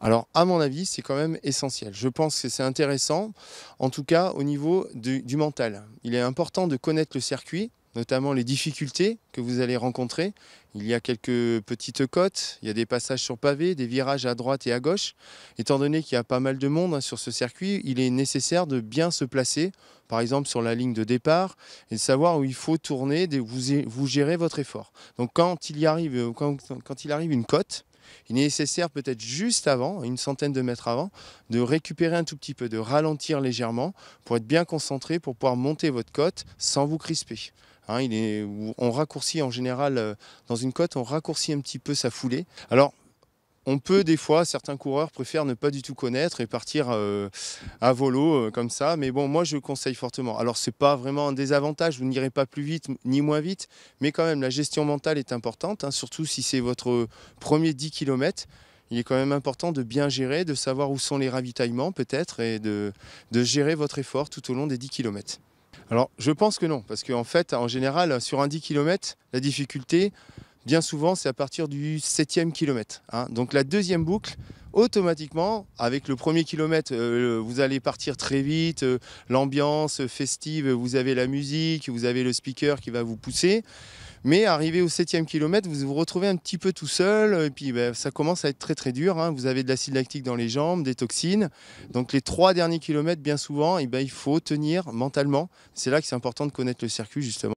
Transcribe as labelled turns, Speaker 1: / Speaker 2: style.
Speaker 1: Alors, à mon avis, c'est quand même essentiel. Je pense que c'est intéressant, en tout cas au niveau du mental. Il est important de connaître le circuit, notamment les difficultés que vous allez rencontrer. Il y a quelques petites côtes, il y a des passages sur pavé, des virages à droite et à gauche. Étant donné qu'il y a pas mal de monde sur ce circuit, il est nécessaire de bien se placer, par exemple sur la ligne de départ, et de savoir où il faut tourner, vous gérez votre effort. Donc quand il arrive une côte, il est nécessaire peut-être juste avant, une centaine de mètres avant, de récupérer un tout petit peu, de ralentir légèrement pour être bien concentré, pour pouvoir monter votre côte sans vous crisper. Hein, on raccourcit en général, dans une côte, on raccourcit un petit peu sa foulée. Alors, on peut des fois, certains coureurs préfèrent ne pas du tout connaître et partir à volo comme ça. Mais bon, moi je conseille fortement. Alors c'est pas vraiment un désavantage, vous n'irez pas plus vite ni moins vite, mais quand même la gestion mentale est importante, hein, surtout si c'est votre premier 10 km. Il est quand même important de bien gérer, de savoir où sont les ravitaillements peut-être et de gérer votre effort tout au long des 10 km. Alors je pense que non, parce qu'en fait, en général, sur un 10 km, la difficulté, bien souvent, c'est à partir du 7e kilomètre, hein. Donc la deuxième boucle, automatiquement, avec le premier kilomètre, vous allez partir très vite, l'ambiance festive, vous avez la musique, vous avez le speaker qui va vous pousser. Mais arrivé au 7e kilomètre, vous vous retrouvez un petit peu tout seul, et puis ça commence à être très très dur, hein. Vous avez de l'acide lactique dans les jambes, des toxines. Donc les 3 derniers kilomètres, bien souvent, il faut tenir mentalement. C'est là que c'est important de connaître le circuit, justement.